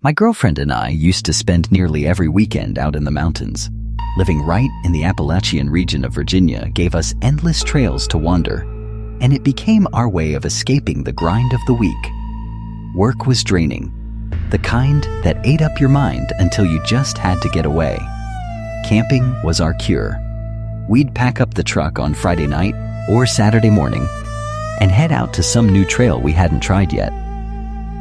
My girlfriend and I used to spend nearly every weekend out in the mountains. Living right in the Appalachian region of Virginia gave us endless trails to wander, and it became our way of escaping the grind of the week. Work was draining, the kind that ate up your mind until you just had to get away. Camping was our cure. We'd pack up the truck on Friday night or Saturday morning and head out to some new trail we hadn't tried yet.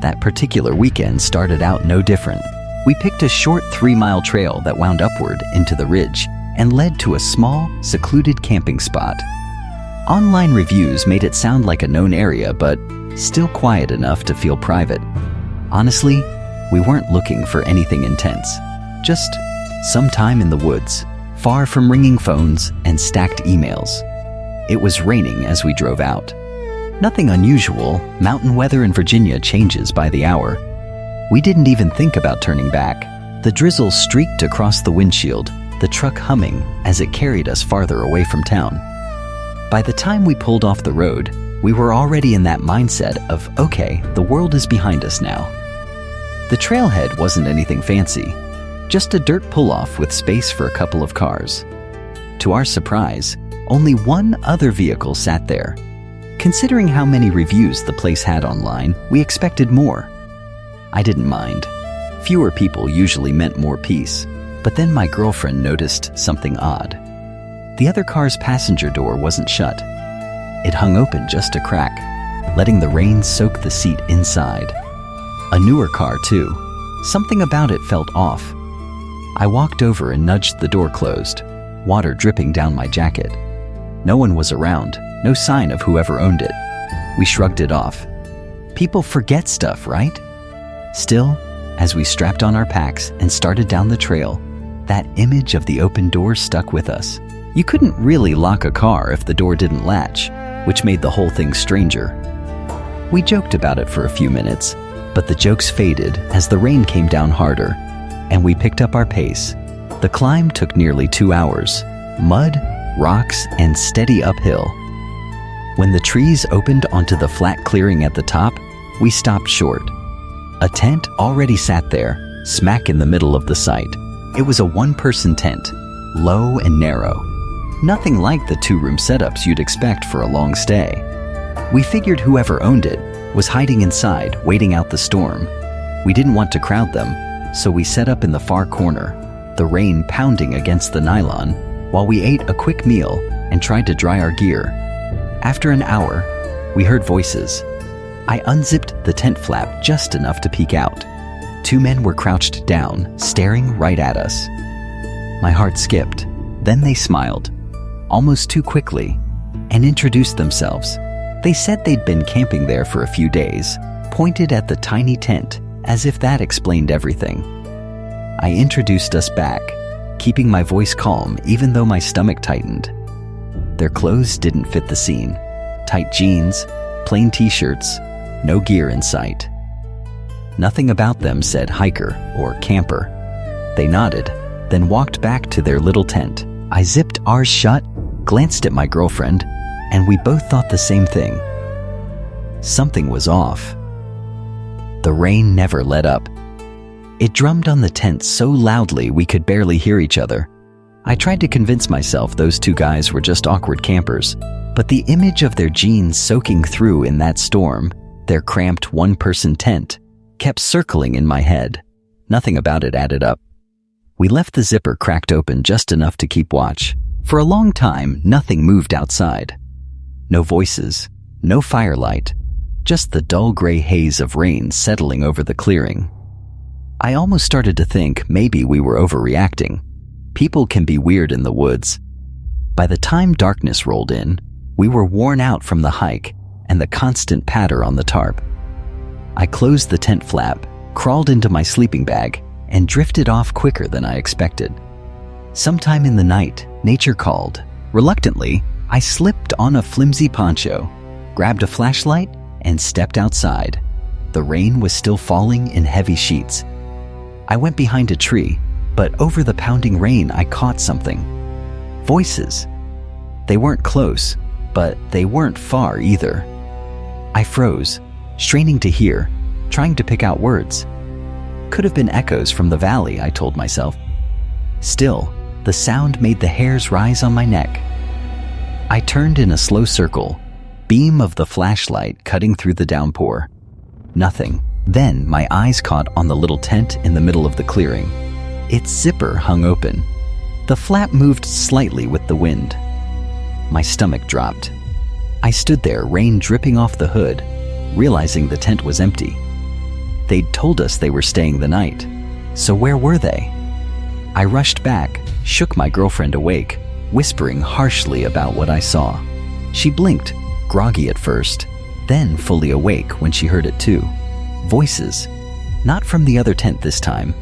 That particular weekend started out no different. We picked a short 3-mile trail that wound upward into the ridge and led to a small, secluded camping spot. Online reviews made it sound like a known area, but still quiet enough to feel private. Honestly, we weren't looking for anything intense. Just some time in the woods, far from ringing phones and stacked emails. It was raining as we drove out. Nothing unusual. Mountain weather in Virginia changes by the hour. We didn't even think about turning back. The drizzle streaked across the windshield, the truck humming as it carried us farther away from town. By the time we pulled off the road, we were already in that mindset of, okay, the world is behind us now. The trailhead wasn't anything fancy, just a dirt pull-off with space for a couple of cars. To our surprise, only one other vehicle sat there. Considering how many reviews the place had online, we expected more. I didn't mind. Fewer people usually meant more peace, but then my girlfriend noticed something odd. The other car's passenger door wasn't shut. It hung open just a crack, letting the rain soak the seat inside. A newer car, too. Something about it felt off. I walked over and nudged the door closed, water dripping down my jacket. No one was around, no sign of whoever owned it. We shrugged it off. People forget stuff, right? Still, as we strapped on our packs and started down the trail, that image of the open door stuck with us. You couldn't really lock a car if the door didn't latch, which made the whole thing stranger. We joked about it for a few minutes, but the jokes faded as the rain came down harder, and we picked up our pace. The climb took nearly 2 hours. Mud, rocks, and steady uphill. When the trees opened onto the flat clearing at the top, we stopped short. A tent already sat there, smack in the middle of the site. It was a one-person tent, low and narrow. Nothing like the 2-room setups you'd expect for a long stay. We figured whoever owned it was hiding inside, waiting out the storm. We didn't want to crowd them, so we set up in the far corner, the rain pounding against the nylon, while we ate a quick meal and tried to dry our gear. After an hour, we heard voices. I unzipped the tent flap just enough to peek out. 2 men were crouched down, staring right at us. My heart skipped. Then they smiled, almost too quickly, and introduced themselves. They said they'd been camping there for a few days, pointed at the tiny tent as if that explained everything. I introduced us back, keeping my voice calm even though my stomach tightened. Their clothes didn't fit the scene. Tight jeans, plain t-shirts, no gear in sight. Nothing about them said hiker or camper. They nodded, then walked back to their little tent. I zipped ours shut, glanced at my girlfriend, and we both thought the same thing. Something was off. The rain never let up. It drummed on the tent so loudly we could barely hear each other. I tried to convince myself those 2 guys were just awkward campers, but the image of their jeans soaking through in that storm, their cramped one-person tent, kept circling in my head. Nothing about it added up. We left the zipper cracked open just enough to keep watch. For a long time, nothing moved outside. No voices, no firelight, just the dull gray haze of rain settling over the clearing. I almost started to think maybe we were overreacting. People can be weird in the woods. By the time darkness rolled in, we were worn out from the hike and the constant patter on the tarp. I closed the tent flap, crawled into my sleeping bag, and drifted off quicker than I expected. Sometime in the night, nature called. Reluctantly, I slipped on a flimsy poncho, grabbed a flashlight, and stepped outside. The rain was still falling in heavy sheets. I went behind a tree, but over the pounding rain I caught something. Voices. They weren't close, but they weren't far either. I froze, straining to hear, trying to pick out words. Could have been echoes from the valley, I told myself. Still, the sound made the hairs rise on my neck. I turned in a slow circle, beam of the flashlight cutting through the downpour. Nothing. Then my eyes caught on the little tent in the middle of the clearing. Its zipper hung open. The flap moved slightly with the wind. My stomach dropped. I stood there, rain dripping off the hood, realizing the tent was empty. They'd told us they were staying the night. So where were they? I rushed back, shook my girlfriend awake, whispering harshly about what I saw. She blinked, groggy at first, then fully awake when she heard it too. Voices. Not from the other tent this time,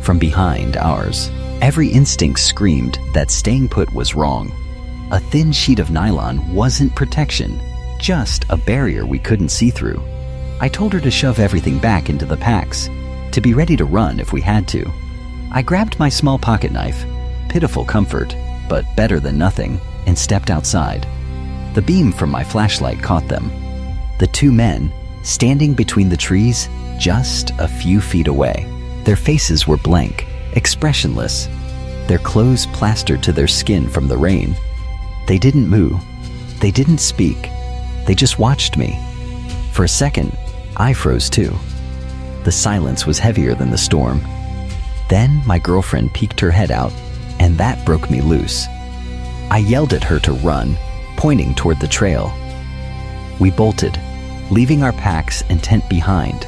from behind ours. Every instinct screamed that staying put was wrong. A thin sheet of nylon wasn't protection, just a barrier we couldn't see through. I told her to shove everything back into the packs, to be ready to run if we had to. I grabbed my small pocket knife, pitiful comfort, but better than nothing, and stepped outside. The beam from my flashlight caught them. The two men, standing between the trees, just a few feet away. Their faces were blank, expressionless, their clothes plastered to their skin from the rain. They didn't move. They didn't speak. They just watched me. For a second, I froze too. The silence was heavier than the storm. Then my girlfriend peeked her head out, and that broke me loose. I yelled at her to run, pointing toward the trail. We bolted, leaving our packs and tent behind,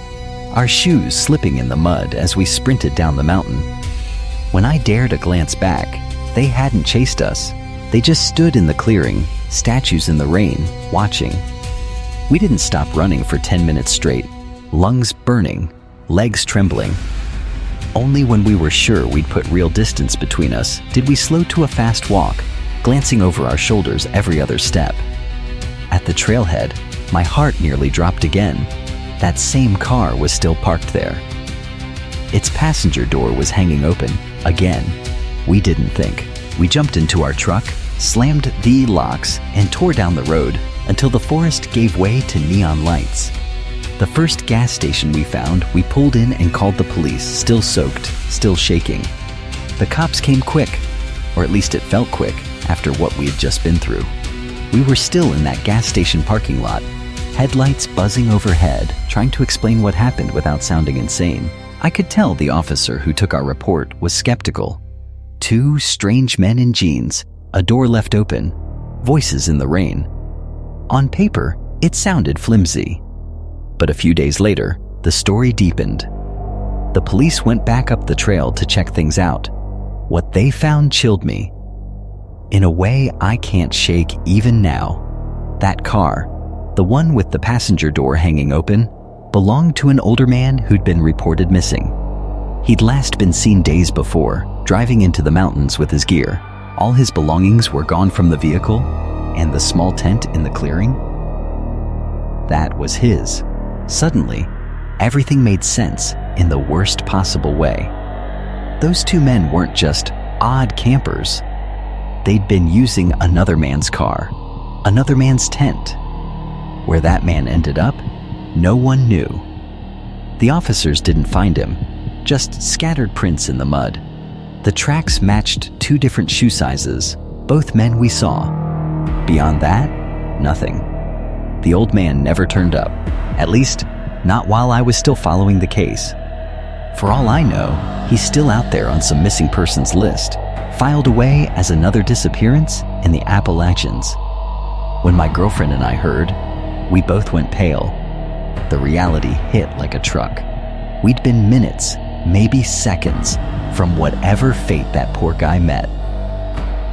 our shoes slipping in the mud as we sprinted down the mountain. When I dared a glance back, they hadn't chased us. They just stood in the clearing, statues in the rain, watching. We didn't stop running for 10 minutes straight, lungs burning, legs trembling. Only when we were sure we'd put real distance between us did we slow to a fast walk, glancing over our shoulders every other step. At the trailhead, my heart nearly dropped again. That same car was still parked there. Its passenger door was hanging open, again. We didn't think. We jumped into our truck, slammed the locks, and tore down the road until the forest gave way to neon lights. The first gas station we found, we pulled in and called the police, still soaked, still shaking. The cops came quick, or at least it felt quick after what we had just been through. We were still in that gas station parking lot, headlights buzzing overhead, trying to explain what happened without sounding insane. I could tell the officer who took our report was skeptical. Two strange men in jeans, a door left open, voices in the rain. On paper, it sounded flimsy. But a few days later, the story deepened. The police went back up the trail to check things out. What they found chilled me. In a way I can't shake even now. That car, the one with the passenger door hanging open, belonged to an older man who'd been reported missing. He'd last been seen days before, driving into the mountains with his gear. All his belongings were gone from the vehicle, and the small tent in the clearing? That was his. Suddenly, everything made sense in the worst possible way. Those two men weren't just odd campers. They'd been using another man's car, another man's tent. Where that man ended up, no one knew. The officers didn't find him, just scattered prints in the mud. The tracks matched two different shoe sizes, both men we saw. Beyond that, nothing. The old man never turned up, at least not while I was still following the case. For all I know, he's still out there on some missing persons list, filed away as another disappearance in the Appalachians. When my girlfriend and I heard, we both went pale. The reality hit like a truck. We'd been minutes, maybe seconds, from whatever fate that poor guy met.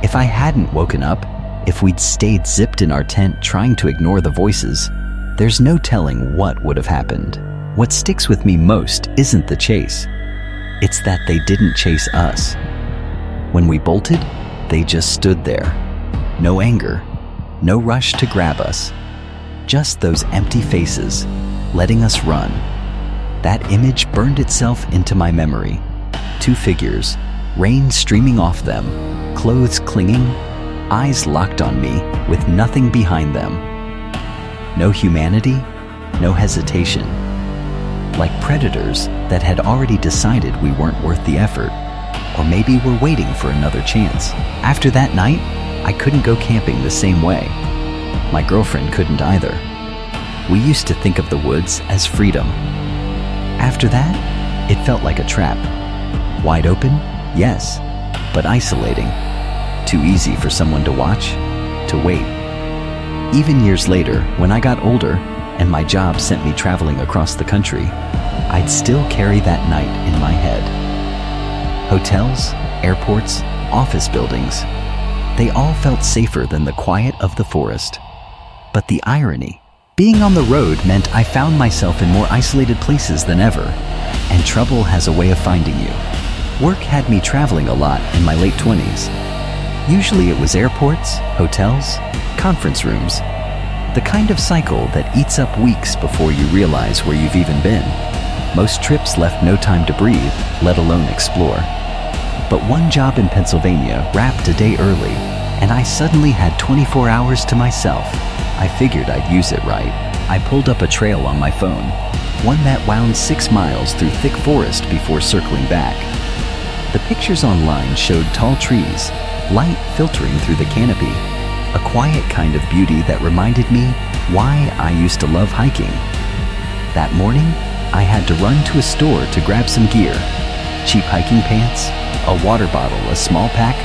If I hadn't woken up, if we'd stayed zipped in our tent trying to ignore the voices, there's no telling what would have happened. What sticks with me most isn't the chase. It's that they didn't chase us. When we bolted, they just stood there. No anger, no rush to grab us. Just those empty faces, letting us run. That image burned itself into my memory. Two figures, rain streaming off them, clothes clinging, eyes locked on me with nothing behind them. No humanity, no hesitation. Like predators that had already decided we weren't worth the effort, or maybe were waiting for another chance. After that night, I couldn't go camping the same way. My girlfriend couldn't either. We used to think of the woods as freedom. After that, it felt like a trap. Wide open, yes, but isolating. Too easy for someone to watch, to wait. Even years later, when I got older and my job sent me traveling across the country, I'd still carry that night in my head. Hotels, airports, office buildings, they all felt safer than the quiet of the forest. But the irony, being on the road meant I found myself in more isolated places than ever, and trouble has a way of finding you. Work had me traveling a lot in my late 20s. Usually it was airports, hotels, conference rooms, the kind of cycle that eats up weeks before you realize where you've even been. Most trips left no time to breathe, let alone explore. But one job in Pennsylvania wrapped a day early, and I suddenly had 24 hours to myself. I figured I'd use it right. I pulled up a trail on my phone, one that wound 6 miles through thick forest before circling back. The pictures online showed tall trees, light filtering through the canopy, a quiet kind of beauty that reminded me why I used to love hiking. That morning, I had to run to a store to grab some gear, cheap hiking pants, a water bottle, a small pack.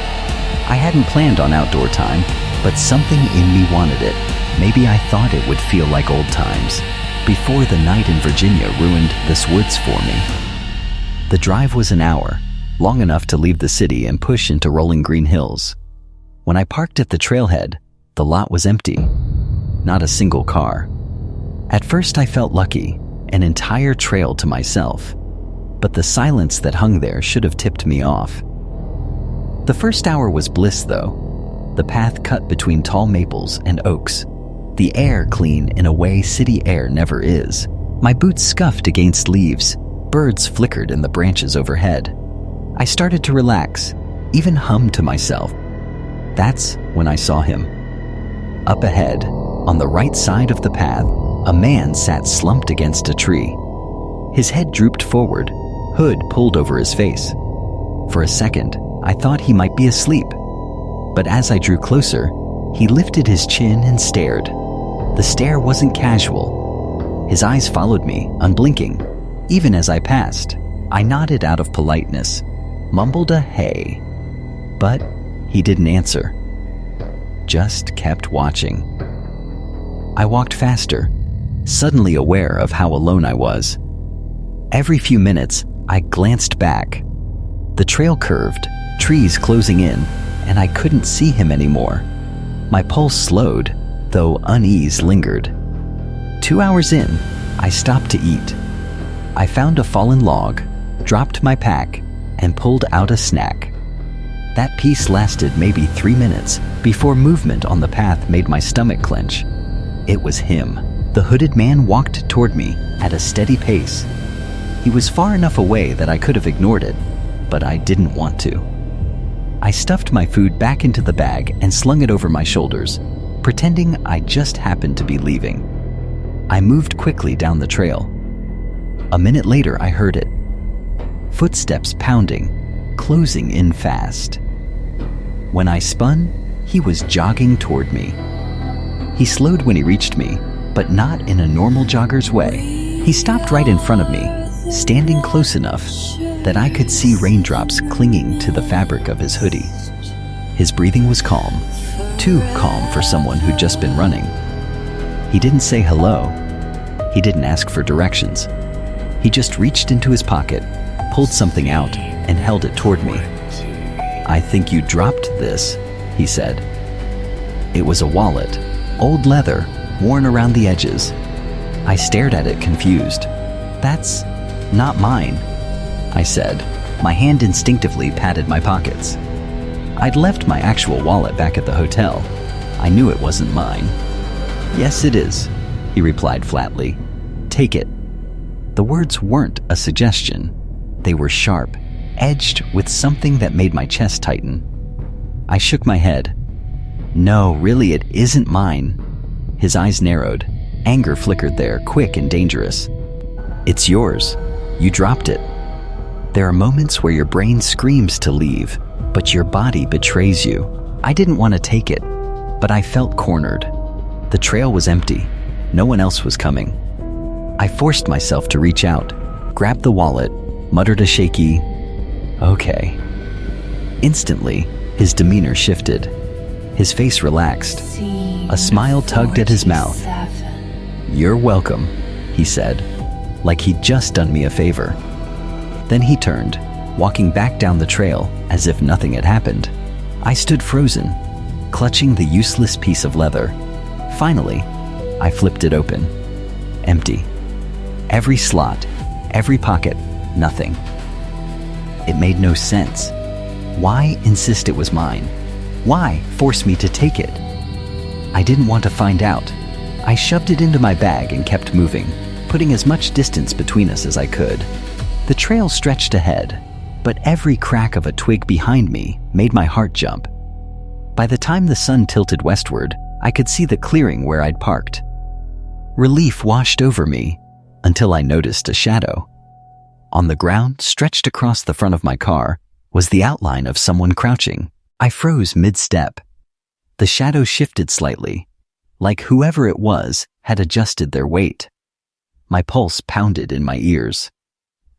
I hadn't planned on outdoor time, but something in me wanted it. Maybe I thought it would feel like old times, before the night in Virginia ruined this woods for me. The drive was an hour, long enough to leave the city and push into rolling green hills. When I parked at the trailhead, the lot was empty. Not a single car. At first I felt lucky, an entire trail to myself. But the silence that hung there should have tipped me off. The first hour was bliss though. The path cut between tall maples and oaks. The air clean in a way city air never is. My boots scuffed against leaves. Birds flickered in the branches overhead. I started to relax, even hum to myself. That's when I saw him. Up ahead, on the right side of the path, a man sat slumped against a tree. His head drooped forward, hood pulled over his face. For a second, I thought he might be asleep. But as I drew closer, he lifted his chin and stared. The stare wasn't casual. His eyes followed me, unblinking. Even as I passed, I nodded out of politeness, mumbled a hey. But he didn't answer. Just kept watching. I walked faster, suddenly aware of how alone I was. Every few minutes, I glanced back. The trail curved, trees closing in, and I couldn't see him anymore. My pulse slowed, though unease lingered. 2 hours in, I stopped to eat. I found a fallen log, dropped my pack, and pulled out a snack. That piece lasted maybe 3 minutes before movement on the path made my stomach clench. It was him. The hooded man walked toward me at a steady pace. He was far enough away that I could have ignored it, but I didn't want to. I stuffed my food back into the bag and slung it over my shoulders, pretending I just happened to be leaving. I moved quickly down the trail. A minute later, I heard it. Footsteps pounding, closing in fast. When I spun, he was jogging toward me. He slowed when he reached me, but not in a normal jogger's way. He stopped right in front of me, standing close enough that I could see raindrops clinging to the fabric of his hoodie. His breathing was calm, too calm for someone who'd just been running. He didn't say hello. He didn't ask for directions. He just reached into his pocket, pulled something out, and held it toward me. "I think you dropped this," he said. It was a wallet, old leather, worn around the edges. I stared at it confused. "That's not mine," I said. My hand instinctively patted my pockets. I'd left my actual wallet back at the hotel. I knew it wasn't mine. "Yes, it is," he replied flatly. "Take it." The words weren't a suggestion. They were sharp, edged with something that made my chest tighten. I shook my head. "No, really, it isn't mine." His eyes narrowed. Anger flickered there, quick and dangerous. "It's yours." You dropped it. There are moments where your brain screams to leave, but your body betrays you. I didn't want to take it, but I felt cornered. The trail was empty. No one else was coming. I forced myself to reach out, grabbed the wallet, muttered a shaky, "Okay." Instantly, his demeanor shifted. His face relaxed. A smile tugged at his mouth. "You're welcome," he said, like he'd just done me a favor. Then he turned, walking back down the trail as if nothing had happened. I stood frozen, clutching the useless piece of leather. Finally, I flipped it open. Empty. Every slot, every pocket, nothing. It made no sense. Why insist it was mine? Why force me to take it? I didn't want to find out. I shoved it into my bag and kept moving, putting as much distance between us as I could. The trail stretched ahead, but every crack of a twig behind me made my heart jump. By the time the sun tilted westward, I could see the clearing where I'd parked. Relief washed over me until I noticed a shadow. On the ground, stretched across the front of my car, was the outline of someone crouching. I froze mid-step. The shadow shifted slightly, like whoever it was had adjusted their weight. My pulse pounded in my ears.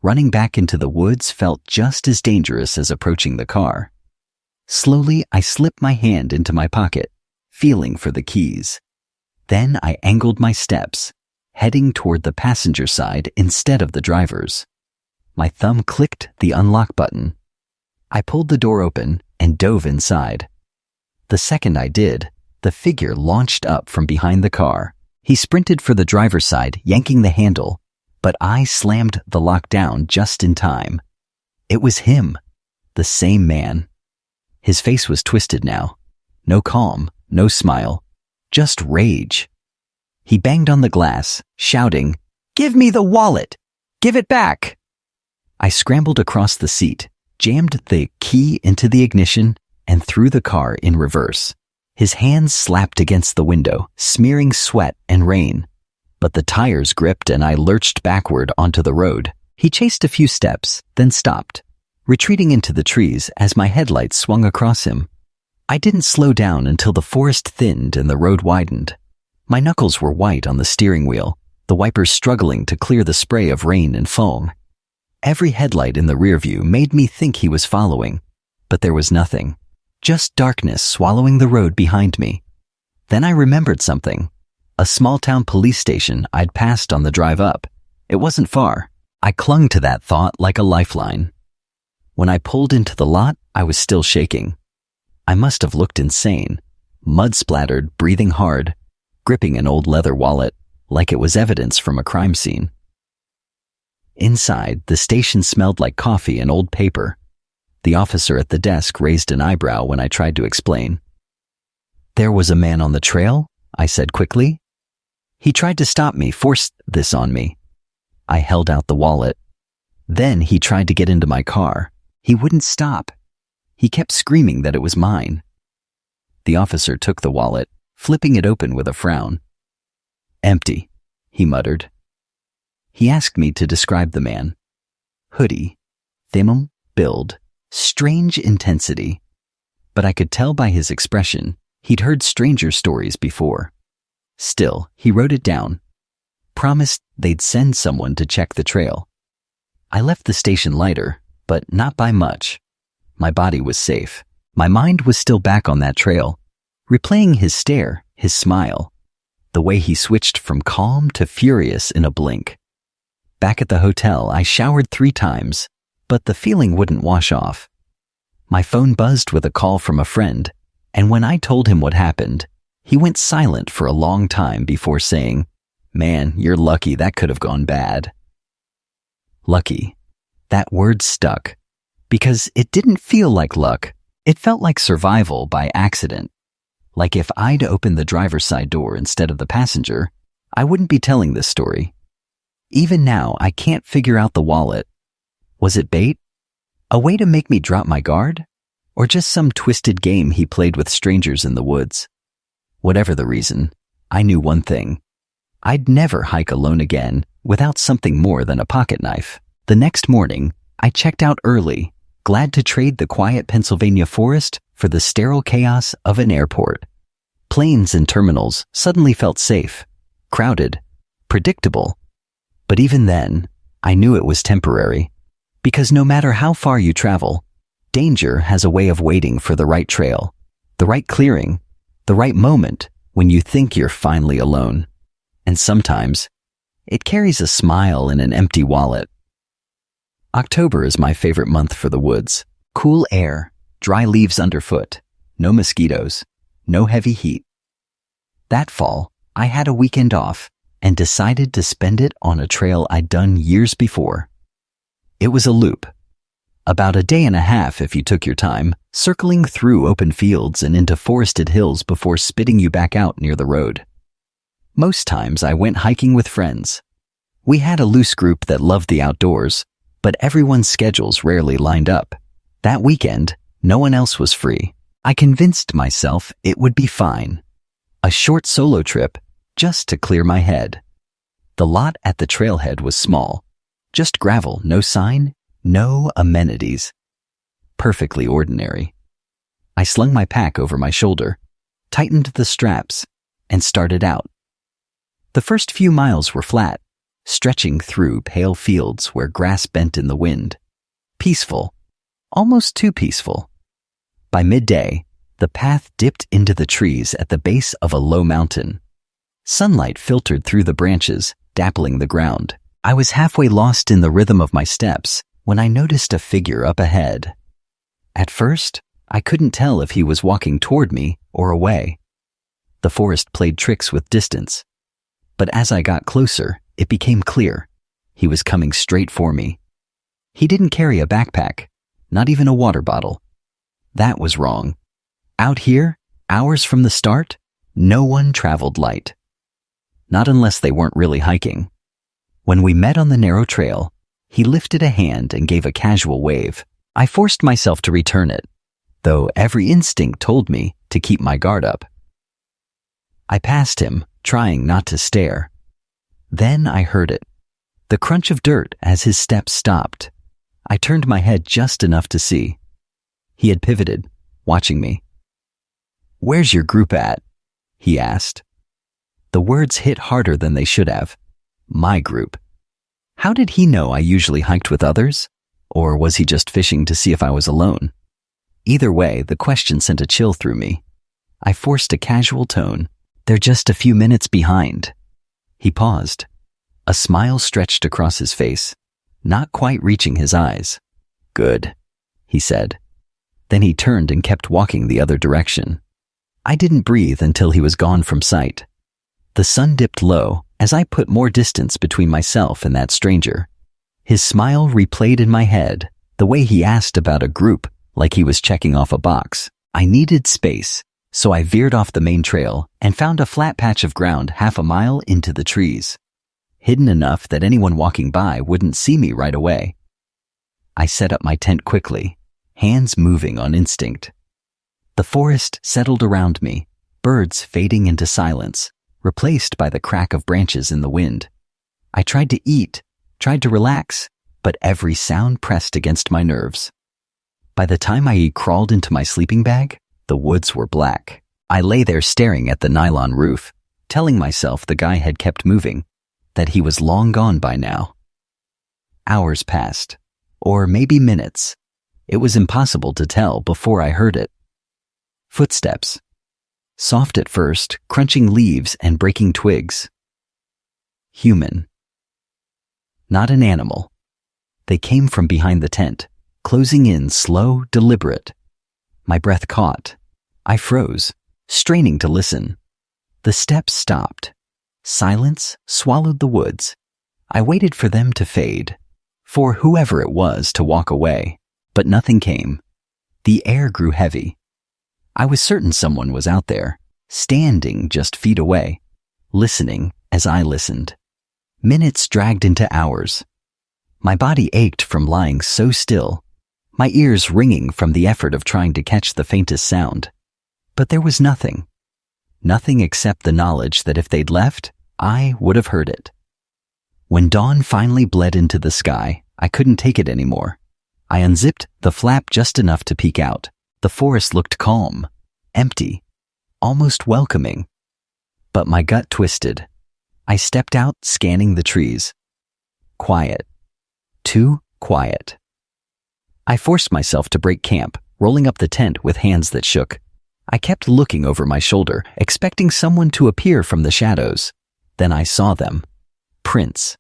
Running back into the woods felt just as dangerous as approaching the car. Slowly, I slipped my hand into my pocket, feeling for the keys. Then I angled my steps, heading toward the passenger side instead of the driver's. My thumb clicked the unlock button. I pulled the door open and dove inside. The second I did, the figure launched up from behind the car. He sprinted for the driver's side, yanking the handle, but I slammed the lock down just in time. It was him, the same man. His face was twisted now. No calm, no smile, just rage. He banged on the glass, shouting, "Give me the wallet! Give it back!" I scrambled across the seat, jammed the key into the ignition, and threw the car in reverse. His hands slapped against the window, smearing sweat and rain. But the tires gripped and I lurched backward onto the road. He chased a few steps, then stopped, retreating into the trees as my headlights swung across him. I didn't slow down until the forest thinned and the road widened. My knuckles were white on the steering wheel, the wipers struggling to clear the spray of rain and foam. Every headlight in the rearview made me think he was following, but there was nothing, just darkness swallowing the road behind me. Then I remembered something. A small-town police station I'd passed on the drive up. It wasn't far. I clung to that thought like a lifeline. When I pulled into the lot, I was still shaking. I must have looked insane, mud-splattered, breathing hard, gripping an old leather wallet like it was evidence from a crime scene. Inside, the station smelled like coffee and old paper. The officer at the desk raised an eyebrow when I tried to explain. "There was a man on the trail," I said quickly. "He tried to stop me, forced this on me." I held out the wallet. Then he tried to get into my car. He wouldn't stop. He kept screaming that it was mine. The officer took the wallet, flipping it open with a frown. "Empty," he muttered. He asked me to describe the man. Hoodie, thin build, strange intensity. But I could tell by his expression he'd heard stranger stories before. Still, he wrote it down. Promised they'd send someone to check the trail. I left the station lighter, but not by much. My body was safe. My mind was still back on that trail, replaying his stare, his smile, the way he switched from calm to furious in a blink. Back at the hotel, I showered 3 times, but the feeling wouldn't wash off. My phone buzzed with a call from a friend, and when I told him what happened, he went silent for a long time before saying, "Man, you're lucky, that could have gone bad." Lucky. That word stuck, because it didn't feel like luck. It felt like survival by accident. Like if I'd opened the driver's side door instead of the passenger, I wouldn't be telling this story. Even now, I can't figure out the wallet. Was it bait? A way to make me drop my guard? Or just some twisted game he played with strangers in the woods? Whatever the reason, I knew one thing. I'd never hike alone again without something more than a pocket knife. The next morning, I checked out early, glad to trade the quiet Pennsylvania forest for the sterile chaos of an airport. Planes and terminals suddenly felt safe, crowded, predictable. But even then, I knew it was temporary, because no matter how far you travel, danger has a way of waiting for the right trail, the right clearing, the right moment when you think you're finally alone. And sometimes, it carries a smile in an empty wallet. October is my favorite month for the woods. Cool air, dry leaves underfoot, no mosquitoes, no heavy heat. That fall, I had a weekend off and decided to spend it on a trail I'd done years before. It was a loop, about a day and a half if you took your time, circling through open fields and into forested hills before spitting you back out near the road. Most times I went hiking with friends. We had a loose group that loved the outdoors, but everyone's schedules rarely lined up. That weekend, no one else was free. I convinced myself it would be fine. A short solo trip, just to clear my head. The lot at the trailhead was small. Just gravel, no sign, no amenities. Perfectly ordinary. I slung my pack over my shoulder, tightened the straps, and started out. The first few miles were flat, stretching through pale fields where grass bent in the wind. Peaceful, almost too peaceful. By midday, the path dipped into the trees at the base of a low mountain. Sunlight filtered through the branches, dappling the ground. I was halfway lost in the rhythm of my steps when I noticed a figure up ahead. At first, I couldn't tell if he was walking toward me or away. The forest played tricks with distance. But as I got closer, it became clear. He was coming straight for me. He didn't carry a backpack, not even a water bottle. That was wrong. Out here, hours from the start, no one traveled light. Not unless they weren't really hiking. When we met on the narrow trail, he lifted a hand and gave a casual wave. I forced myself to return it, though every instinct told me to keep my guard up. I passed him, trying not to stare. Then I heard it, the crunch of dirt as his steps stopped. I turned my head just enough to see. He had pivoted, watching me. "Where's your group at?" he asked. The words hit harder than they should have. My group. How did he know I usually hiked with others? Or was he just fishing to see if I was alone? Either way, the question sent a chill through me. I forced a casual tone. "They're just a few minutes behind." He paused. A smile stretched across his face, not quite reaching his eyes. "Good," he said. Then he turned and kept walking the other direction. I didn't breathe until he was gone from sight. The sun dipped low as I put more distance between myself and that stranger. His smile replayed in my head, the way he asked about a group like he was checking off a box. I needed space, so I veered off the main trail and found a flat patch of ground half a mile into the trees, hidden enough that anyone walking by wouldn't see me right away. I set up my tent quickly, hands moving on instinct. The forest settled around me, birds fading into silence, replaced by the crack of branches in the wind. I tried to eat, tried to relax, but every sound pressed against my nerves. By the time I crawled into my sleeping bag, the woods were black. I lay there staring at the nylon roof, telling myself the guy had kept moving, that he was long gone by now. Hours passed, or maybe minutes. It was impossible to tell before I heard it. Footsteps. Soft at first, crunching leaves and breaking twigs. Human. Not an animal. They came from behind the tent, closing in slow, deliberate. My breath caught. I froze, straining to listen. The steps stopped. Silence swallowed the woods. I waited for them to fade, for whoever it was to walk away, but nothing came. The air grew heavy. I was certain someone was out there, standing just feet away, listening as I listened. Minutes dragged into hours. My body ached from lying so still, my ears ringing from the effort of trying to catch the faintest sound. But there was nothing. Nothing except the knowledge that if they'd left, I would have heard it. When dawn finally bled into the sky, I couldn't take it anymore. I unzipped the flap just enough to peek out. The forest looked calm, empty, almost welcoming. But my gut twisted. I stepped out, scanning the trees. Quiet. Too quiet. I forced myself to break camp, rolling up the tent with hands that shook. I kept looking over my shoulder, expecting someone to appear from the shadows. Then I saw them. Prints.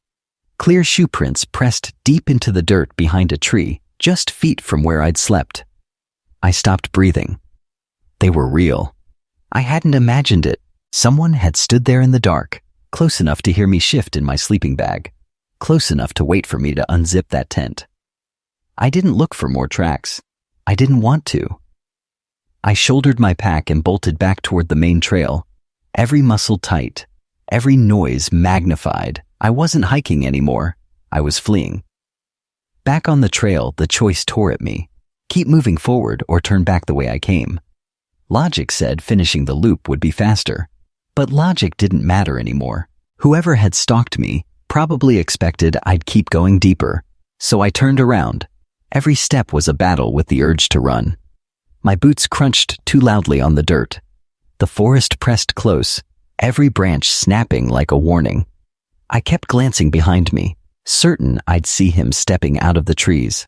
Clear shoe prints pressed deep into the dirt behind a tree, just feet from where I'd slept. I stopped breathing. They were real. I hadn't imagined it. Someone had stood there in the dark, close enough to hear me shift in my sleeping bag, close enough to wait for me to unzip that tent. I didn't look for more tracks. I didn't want to. I shouldered my pack and bolted back toward the main trail, every muscle tight, every noise magnified. I wasn't hiking anymore. I was fleeing. Back on the trail, the choice tore at me. Keep moving forward or turn back the way I came. Logic said finishing the loop would be faster. But logic didn't matter anymore. Whoever had stalked me probably expected I'd keep going deeper. So I turned around. Every step was a battle with the urge to run. My boots crunched too loudly on the dirt. The forest pressed close, every branch snapping like a warning. I kept glancing behind me, certain I'd see him stepping out of the trees.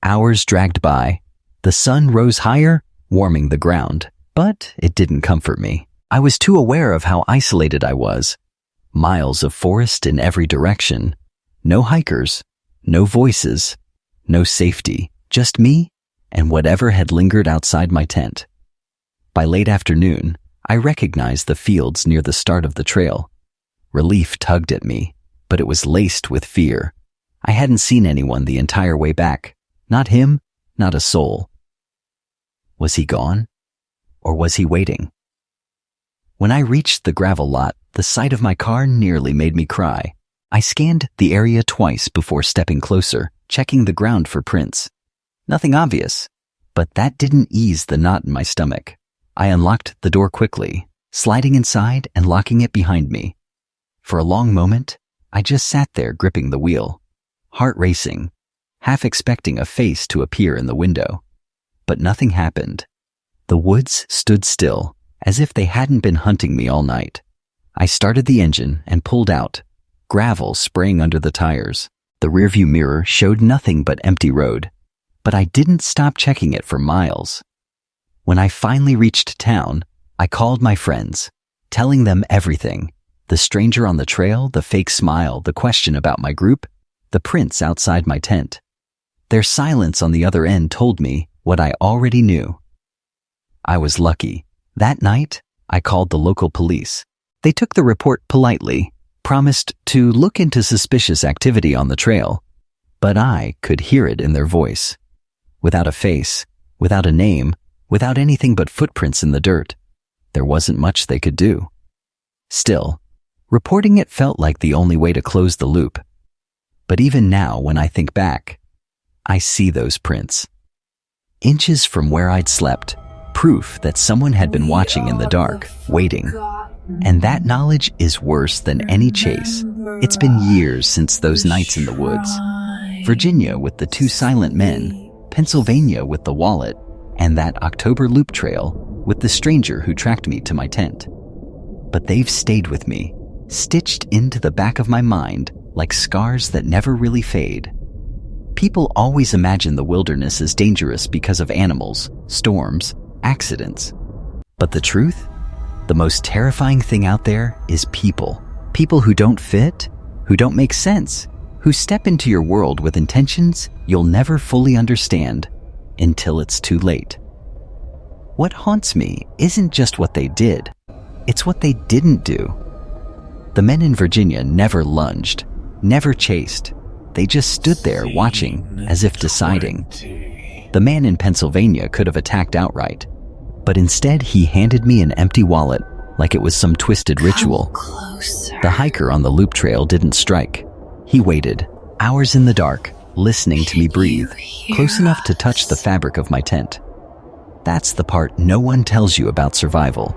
Hours dragged by. The sun rose higher, warming the ground, but it didn't comfort me. I was too aware of how isolated I was. Miles of forest in every direction. No hikers, no voices, no safety, just me and whatever had lingered outside my tent. By late afternoon, I recognized the fields near the start of the trail. Relief tugged at me, but it was laced with fear. I hadn't seen anyone the entire way back. Not him, not a soul. Was he gone? Or was he waiting? When I reached the gravel lot, the sight of my car nearly made me cry. I scanned the area twice before stepping closer, checking the ground for prints. Nothing obvious, but that didn't ease the knot in my stomach. I unlocked the door quickly, sliding inside and locking it behind me. For a long moment, I just sat there gripping the wheel, heart racing, half expecting a face to appear in the window. But nothing happened. The woods stood still, as if they hadn't been hunting me all night. I started the engine and pulled out, gravel spraying under the tires. The rearview mirror showed nothing but empty road, but I didn't stop checking it for miles. When I finally reached town, I called my friends, telling them everything. The stranger on the trail, the fake smile, the question about my group, the prints outside my tent. Their silence on the other end told me what I already knew. I was lucky. That night, I called the local police. They took the report politely, promised to look into suspicious activity on the trail, but I could hear it in their voice. Without a face, without a name, without anything but footprints in the dirt, there wasn't much they could do. Still, reporting it felt like the only way to close the loop. But even now, when I think back, I see those prints. Inches from where I'd slept, proof that someone had been watching in the dark, waiting. And that knowledge is worse than any chase. It's been years since those nights in the woods. Virginia with the two silent men, Pennsylvania with the wallet, and that October loop trail with the stranger who tracked me to my tent. But they've stayed with me, stitched into the back of my mind like scars that never really fade. People always imagine the wilderness as dangerous because of animals, storms, accidents. But the truth? The most terrifying thing out there is people. People who don't fit, who don't make sense, who step into your world with intentions you'll never fully understand until it's too late. What haunts me isn't just what they did, it's what they didn't do. The men in Virginia never lunged, never chased. They just stood there watching, as if deciding. The man in Pennsylvania could have attacked outright, but instead he handed me an empty wallet like it was some twisted ritual. The hiker on the loop trail didn't strike. He waited, hours in the dark, listening to me breathe, close enough to touch the fabric of my tent. That's the part no one tells you about survival.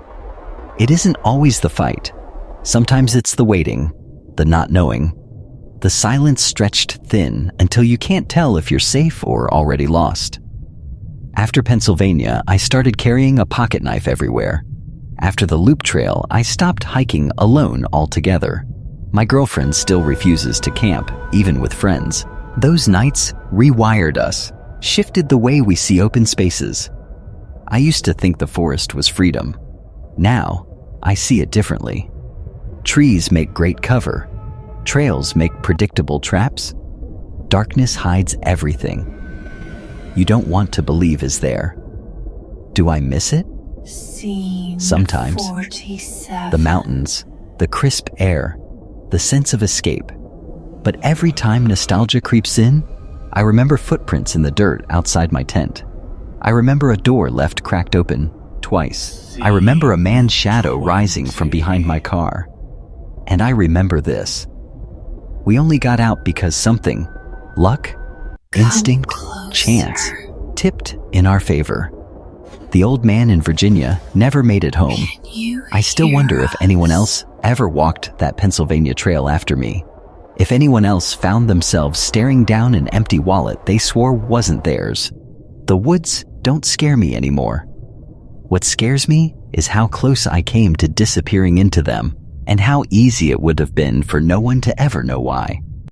It isn't always the fight. Sometimes it's the waiting, the not knowing, The silence stretched thin until you can't tell if you're safe or already lost. After Pennsylvania, I started carrying a pocket knife everywhere. After the loop trail, I stopped hiking alone altogether. My girlfriend still refuses to camp, even with friends. Those nights rewired us, shifted the way we see open spaces. I used to think the forest was freedom. Now, I see it differently. Trees make great cover. Trails make predictable traps. Darkness hides everything you don't want to believe is there. Do I miss it? Sometimes. 47. The mountains, the crisp air, the sense of escape. But every time nostalgia creeps in, I remember footprints in the dirt outside my tent. I remember a door left cracked open twice. I remember a man's shadow rising from behind my car. And I remember this. We only got out because something, luck, instinct, chance, tipped in our favor. The old man in Virginia never made it home. I still wonder if anyone else ever walked that Pennsylvania trail after me. If anyone else found themselves staring down an empty wallet they swore wasn't theirs. The woods don't scare me anymore. What scares me is how close I came to disappearing into them, and how easy it would have been for no one to ever know why.